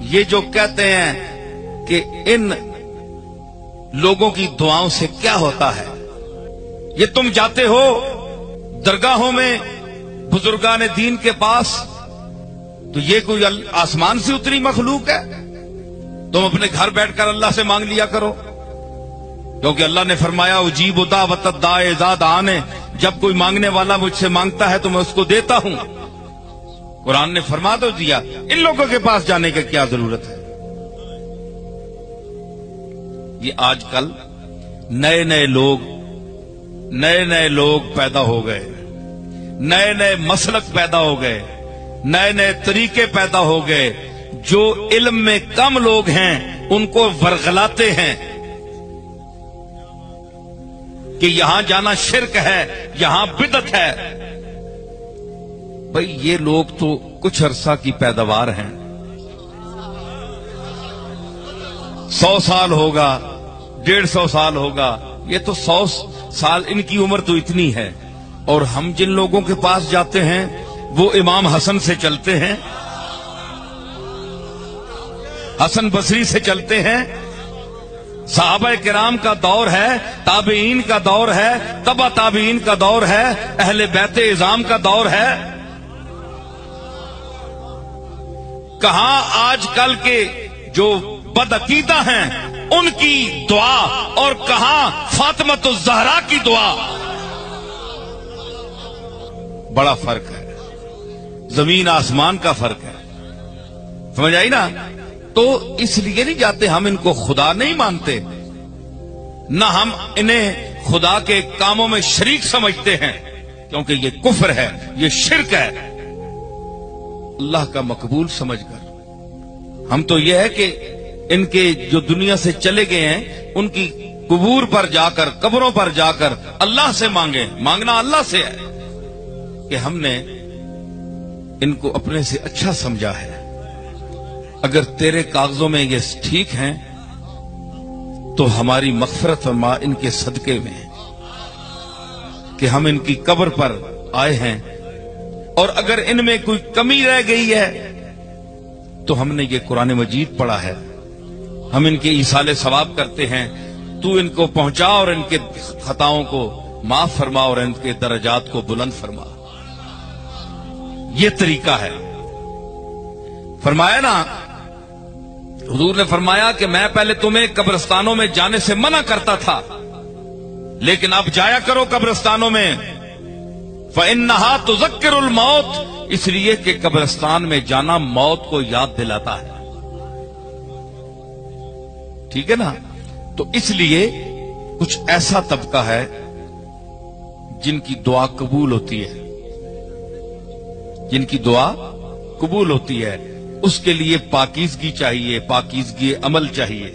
یہ جو کہتے ہیں کہ ان لوگوں کی دعاؤں سے کیا ہوتا ہے، یہ تم جاتے ہو درگاہوں میں بزرگان دین کے پاس تو یہ کوئی آسمان سے اتری مخلوق ہے؟ تم اپنے گھر بیٹھ کر اللہ سے مانگ لیا کرو، کیونکہ اللہ نے فرمایا اجیب دعوت الداع اذا دعان، جب کوئی مانگنے والا مجھ سے مانگتا ہے تو میں اس کو دیتا ہوں۔ قرآن نے فرما تو دیا، ان لوگوں کے پاس جانے کی کیا ضرورت ہے؟ یہ آج کل نئے نئے لوگ پیدا ہو گئے، نئے نئے مسلک پیدا ہو گئے، نئے نئے طریقے پیدا ہو گئے، جو علم میں کم لوگ ہیں ان کو ورغلاتے ہیں کہ یہاں جانا شرک ہے، یہاں بدعت ہے۔ بھئی یہ لوگ تو کچھ عرصہ کی پیداوار ہیں، 100 سال ہوگا، 150 سال ہوگا، یہ تو 100 سال ان کی عمر تو اتنی ہے، اور ہم جن لوگوں کے پاس جاتے ہیں وہ امام حسن سے چلتے ہیں، حسن بصری سے چلتے ہیں، صحابہ کرام کا دور ہے، تابعین کا دور ہے، تبع تابعین کا دور ہے، اہل بیت اعظام کا دور ہے۔ کہاں آج کل کے جو بدعقیدہ ہیں ان کی دعا، اور کہاں فاطمۃ الزہرا کی دعا؟ بڑا فرق ہے، زمین آسمان کا فرق ہے، سمجھ آئی نا؟ تو اس لیے نہیں جاتے، ہم ان کو خدا نہیں مانتے، نہ ہم انہیں خدا کے کاموں میں شریک سمجھتے ہیں، کیونکہ یہ کفر ہے، یہ شرک ہے۔ اللہ کا مقبول سمجھ کر ہم تو یہ ہے کہ ان کے جو دنیا سے چلے گئے ہیں ان کی قبور پر جا کر، قبروں پر جا کر اللہ سے مانگیں۔ مانگنا اللہ سے ہے کہ ہم نے ان کو اپنے سے اچھا سمجھا ہے، اگر تیرے کاغذوں میں یہ ٹھیک ہیں تو ہماری مغفرت فرما ان کے صدقے میں کہ ہم ان کی قبر پر آئے ہیں، اور اگر ان میں کوئی کمی رہ گئی ہے تو ہم نے یہ قرآن مجید پڑھا ہے، ہم ان کے ایصال ثواب کرتے ہیں، تو ان کو پہنچا اور ان کے خطاؤں کو معاف فرما اور ان کے درجات کو بلند فرما۔ یہ طریقہ ہے۔ فرمایا نا، حضور نے فرمایا کہ میں پہلے تمہیں قبرستانوں میں جانے سے منع کرتا تھا، لیکن اب جایا کرو قبرستانوں میں، فَإِنَّهَا تُذَكِّرُ الْمَوْتِ، اس لیے کہ قبرستان میں جانا موت کو یاد دلاتا ہے، ٹھیک ہے نا؟ تو اس لیے کچھ ایسا طبقہ ہے جن کی دعا قبول ہوتی ہے، جن کی دعا قبول ہوتی ہے، اس کے لیے پاکیزگی چاہیے، پاکیزگی عمل چاہیے۔